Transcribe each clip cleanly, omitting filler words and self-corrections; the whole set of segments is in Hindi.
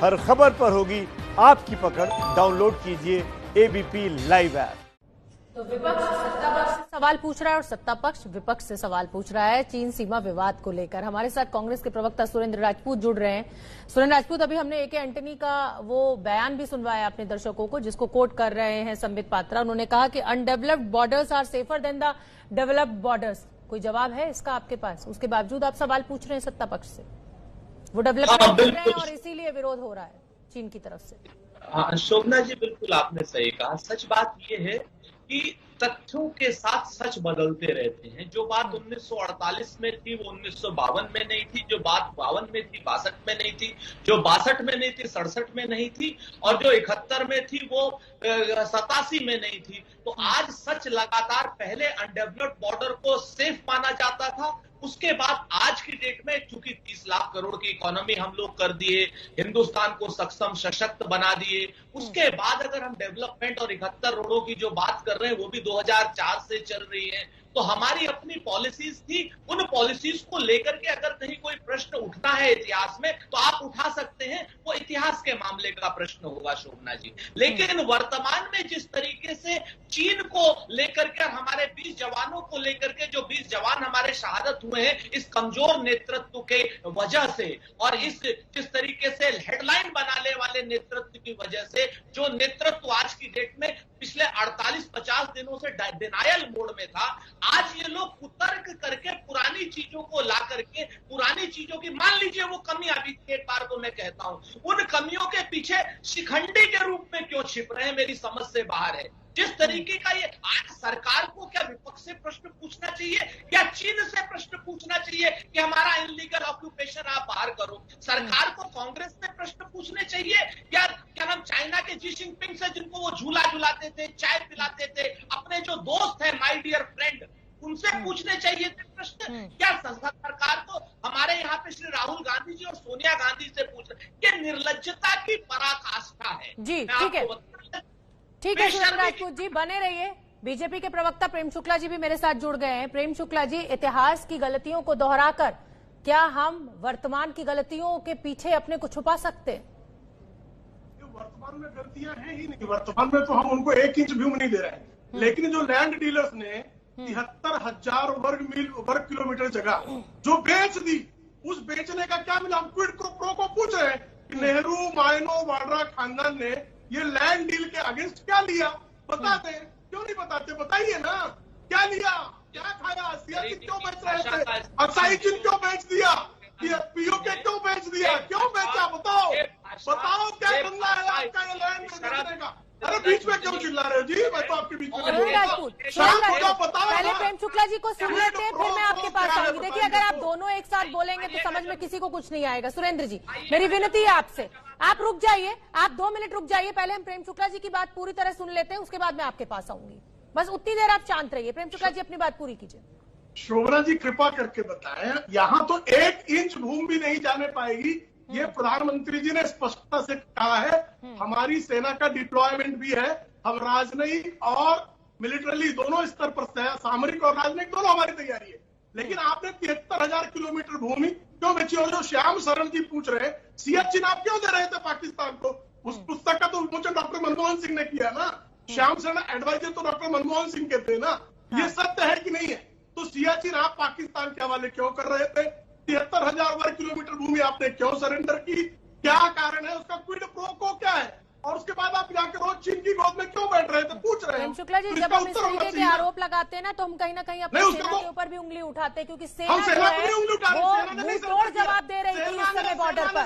हर खबर पर होगी आपकी पकड़। डाउनलोड कीजिए एबीपी लाइव ऐप। तो विपक्ष सत्ता पक्ष से सवाल पूछ रहा है और सत्ता पक्ष विपक्ष से सवाल पूछ रहा है चीन सीमा विवाद को लेकर। हमारे साथ कांग्रेस के प्रवक्ता सुरेंद्र राजपूत जुड़ रहे हैं। सुरेंद्र राजपूत, अभी हमने एके एंटनी का वो बयान भी सुनवाया अपने दर्शकों को, जिसको कोट कर रहे हैं संबित पात्रा। उन्होंने कहा कि undeveloped borders are safer than the developed borders. कोई जवाब है इसका आपके पास? उसके बावजूद आप सवाल पूछ रहे हैं सत्ता पक्ष से। वो डेवलपमेंट कर रहे हैं और इसीलिए विरोध हो रहा है चीन की तरफ से। शोभना जी, बिल्कुल आपने सही कहा। सच बात यह है कि तथ्यों के साथ सच बदलते रहते हैं। जो बात 1948 में थी वो 1952 में नहीं थी, जो बात 52 में थी 62 में नहीं थी, जो 62 में नहीं थी 67 में नहीं थी, और जो 71 में थी वो 87 में नहीं थी। तो आज सच लगातार, पहले अनडेवलप्ड बॉर्डर को सेफ माना जाता था, उसके बाद आज की डेट में चूंकि 30 लाख करोड़ की इकोनॉमी हम लोग कर दिए, हिंदुस्तान को सक्षम सशक्त बना दिए, उसके बाद अगर हम डेवलपमेंट और 71 रोडों की जो बात कर रहे हैं वो भी 2004 से चल रही है। तो हमारी अपनी पॉलिसीज थी, उन पॉलिसीज को लेकर के अगर कहीं कोई प्रश्न उठता है इतिहास में तो आप उठा सकते हैं, वो इतिहास के मामले का प्रश्न होगा शोभना जी। लेकिन वर्तमान में जिस तरीके से चीन को लेकर के, हमारे 20 जवानों को लेकर के, जो 20 जवान हमारे शहादत हुए हैं इस कमजोर नेतृत्व के वजह से, और इस जिस तरीके से हेडलाइन बनाने वाले नेतृत्व की वजह से, जो नेतृत्व आज की डेट में पिछले 48-50 दिनों से डिनायल मोड में था, आज ये लोग कुतर्क करके पुरानी चीजों को ला करके, पुरानी चीजों की, मान लीजिए वो कमी अभी एक बार को मैं कहता हूं, उन कमियों के पीछे शिखंडी के रूप में क्यों छिप रहे हैं, मेरी समझ से बाहर है। जिस तरीके का ये, आज सरकार को क्या विपक्ष से प्रश्न पूछना चाहिए या चीन से प्रश्न पूछना चाहिए कि हमारा इनलीगल ऑक्यूपेशन आप बाहर करो? सरकार को कांग्रेस से प्रश्न पूछने चाहिए या क्या हम चाइना के जी जिनपिंग से, जिनको वो झूला झुलाते थे, चाय पिलाते थे, अपने जो दोस्त है माय डियर फ्रेंड, उनसे पूछने चाहिए थे प्रश्न? क्या सरकार को हमारे यहाँ पे श्री राहुल गांधी जी और सोनिया गांधी से पूछना? ये निर्लज्जता की पराकाष्ठा है जी। ठीक है सुरेंद्र राजपूत जी, बने रहिए। बीजेपी के प्रवक्ता प्रेम शुक्ला जी भी मेरे साथ जुड़ गए हैं। प्रेम शुक्ला जी, इतिहास की गलतियों को दोहराकर क्या हम वर्तमान की गलतियों के पीछे अपने को छुपा सकते हैं? वर्तमान में गलतियां हैं ही नहीं। वर्तमान में तो हम उनको 1 इंच भी नहीं दे रहे हैं। लेकिन जो लैंड डीलर्स ने 73,000 वर्ग किलोमीटर जगह जो बेच दी, उस बेचने का क्या मिला? हम क्विड प्रो को पूछ रहे हैं कि नेहरू, मायनो, वाड्रा खानदान ने ये लैंड डील के अगेंस्ट क्या लिया? बताते क्यों नहीं बताते? बताइए ना, क्या लिया, क्या खाया? सियाचिन क्यों बेच रहे थे? अक्साई चीन क्यों बेच दिया? पीओके क्यों बेच दिया? क्यों बेचा? बताओ क्या धंधा है आपका ये लैंड बेचने का? अरे बीच में क्यों चिल्ला रहे हो जी? मैं तो आपके बीच में पहले प्रेम शुक्ला जी को सुन लेते हैं, फिर मैं आपके पास आऊंगी। देखिए, अगर आप दोनों एक साथ बोलेंगे तो समझ में किसी को कुछ नहीं आएगा। सुरेंद्र जी, मेरी विनती है आपसे, आप रुक जाइए, आप 2 मिनट रुक जाइए। पहले हम प्रेम शुक्ला जी की बात पूरी तरह सुन लेते हैं, उसके बाद मैं आपके पास आऊंगी। बस उतनी देर आप शांत रहिए। प्रेम शुक्ला जी, अपनी बात पूरी कीजिए। शोभना जी, कृपा करके बताएं, यहाँ तो 1 इंच भूमि भी नहीं जाने पाएगी। ये प्रधानमंत्री जी ने स्पष्टता से कहा है। हमारी सेना का डिप्लॉयमेंट भी है, हम राजनयिक और मिलिट्रली दोनों स्तर पर, सामरिक और राजनयिक दोनों हमारी तैयारी है। लेकिन आपने 73,000 किलोमीटर भूमि क्यों बेची? और जो श्याम शरण जी पूछ रहे हैं, सियाचिन आप क्यों दे रहे थे पाकिस्तान को? उस पुस्तक का तो विमोचन डॉक्टर मनमोहन सिंह ने किया ना। श्याम शरण एडवाइजर तो डॉक्टर मनमोहन सिंह के थे ना। ये सत्य है कि नहीं है? तो सियाचिन आप पाकिस्तान के हवाले क्यों कर रहे थे? 73,000 वर्ग किलोमीटर भूमि आपने क्यों सरेंडर की? क्या कारण है? उसका क्विड प्रो को क्या है? और उसके बाद आप जाकर रोज चीन की गोद में क्यों बैठ रहे थे? पूछ रहे हैं शुक्ला जी। जब हम इस तरीके के आरोप लगाते हैं ना, तो हम कहीं ना कहीं अपनी सेना के ऊपर भी उंगली उठाते हैं, क्योंकि सेना जो है वो मुंहतोड़ जवाब दे रही थी इस समय बॉर्डर पर।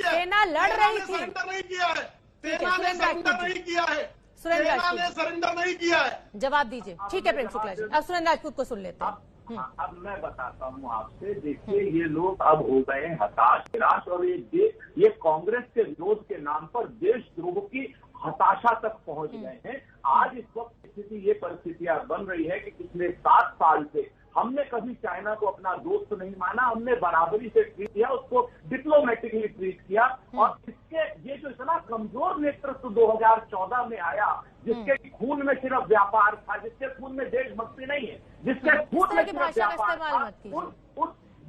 सेना लड़ रही थी। सरेंडर नहीं किया है। सेना ने सरेंडर नहीं किया है। सुरेंद्र राजपूत, सरेंडर नहीं किया है। जवाब दीजिए। ठीक है प्रेम शुक्ला जी, अब सुरेंद्र राजपूत को सुन लेते हैं। अब मैं बताता हूँ आपसे। देखिए, ये लोग अब हो गए हताश, निराश, और ये कांग्रेस के विरोध के नाम पर देशद्रोह की हताशा तक पहुंच गए हैं। आज इस वक्त स्थिति, ये परिस्थितियां बन रही है कि पिछले 7 साल से हमने कभी चाइना को अपना दोस्त नहीं माना, हमने बराबरी से ट्रीट किया, उसको डिप्लोमेटिकली ट्रीट किया। और इसके ये जो इतना कमजोर नेतृत्व 2014 में आया, जिसके खून में सिर्फ व्यापार था, जिसके खून में देशभक्ति नहीं है, जिसके खून में सिर्फ व्यापार था,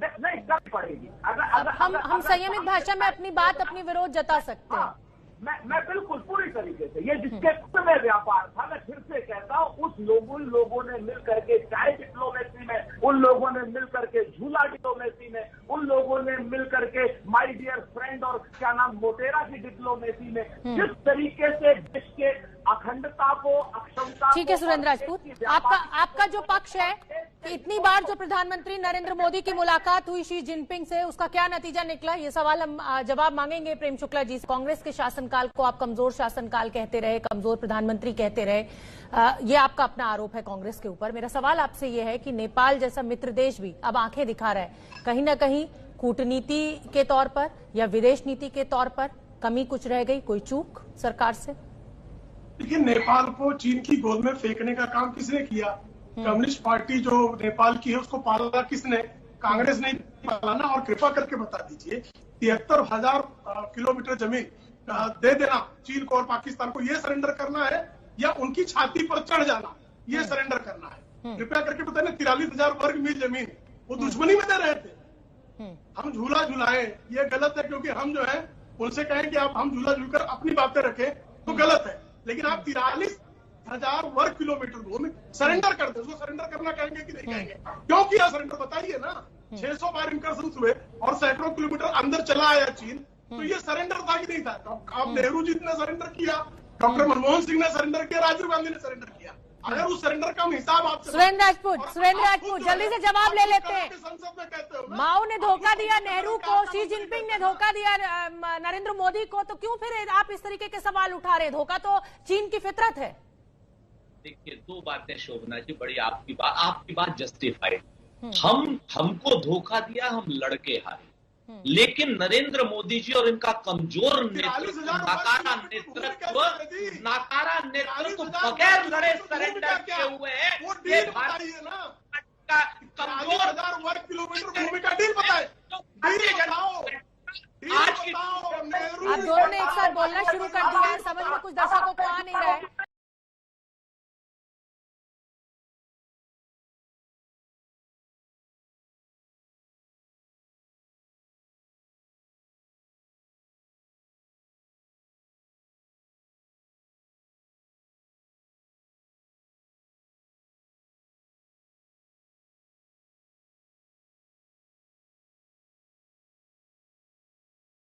नहीं करनी पड़ेगी। हम संयमित भाषा में अपनी बात, अपनी विरोध जता सकते हैं। मैं बिल्कुल पूरी तरीके से, ये जिसके खुद में व्यापार था, मैं फिर से कहता हूँ, उन लोगों ने मिल करके चाय डिप्लोमेसी में, उन लोगों ने मिल करके झूला डिप्लोमेसी में, उन लोगों ने मिल करके माय डियर फ्रेंड और क्या नाम मोटेरा की डिप्लोमेसी में, जिस तरीके से देश के अखंडता को, अक्षमता, ठीक है सुरेंद्र राजपूत, आपका जो पक्ष है कि इतनी बार जो प्रधानमंत्री नरेंद्र मोदी की मुलाकात हुई शी जिनपिंग से, उसका क्या नतीजा निकला, ये सवाल हम जवाब मांगेंगे प्रेम शुक्ला जी। कांग्रेस के शासनकाल को आप कमजोर शासनकाल कहते रहे, कमजोर प्रधानमंत्री कहते रहे, ये आपका अपना आरोप है कांग्रेस के ऊपर। मेरा सवाल आपसे ये है कि नेपाल जैसा मित्र देश भी अब आंखें दिखा रहा है, कहीं ना कहीं कूटनीति के तौर पर या विदेश नीति के तौर पर कमी कुछ रह गई, कोई चूक सरकार से? लेकिन नेपाल को चीन की गोद में फेंकने का काम किसने किया? कम्युनिस्ट पार्टी जो नेपाल की है उसको पाला किसने? कांग्रेस ने पाला ना। और कृपा करके बता दीजिए 73,000 किलोमीटर जमीन दे देना चीन को और पाकिस्तान को, ये सरेंडर करना है या उनकी छाती पर चढ़ जाना ये सरेंडर करना है? कृपया करके बताइए ना, 43,000 वर्ग मील जमीन वो दुश्मनी में दे रहे थे। हम झूला झुलाए ये गलत है, क्योंकि हम जो है उनसे कहें कि आप हम झूला झूलकर अपनी बातें रखें तो गलत है। लेकिन आप 43,000 वर्ग किलोमीटर भूमि सरेंडर कर दे, उसको सरेंडर करना कहेंगे कि नहीं कहेंगे? क्यों किया सरेंडर बताइए ना। 600 बार इनकर्शंस हुए और सैकड़ों किलोमीटर अंदर चला आया चीन, तो ये सरेंडर था कि नहीं था? आप नेहरू जी ने सरेंडर किया, डॉक्टर मनमोहन सिंह ने सरेंडर किया, राजीव गांधी ने सरेंडर किया। अगर उस सरेंडर का हम हिसाब आपसे सुरेंद्र राजपूत जल्दी से जवाब ले लेते हैं। संसद में कहते हो माओ ने धोखा दिया नेहरू को, शी जिनपिंग ने धोखा दिया नरेंद्र मोदी को, तो क्यों फिर आप इस तरीके के सवाल उठा रहे? धोखा तो चीन की फितरत है। देखिए, दो बातें शोभना जी, बड़ी आपकी बात जस्टिफाइड। हमको धोखा दिया, हम लड़के हारे, लेकिन नरेंद्र मोदी जी और इनका कमजोर नेतृत्व, नाकारा नेतृत्व बगैर लड़े सरेंडर किए हुए हैं। ये भारत का कमजोर 43,000 वर्ग किलोमीटर भूमि का डील बताए।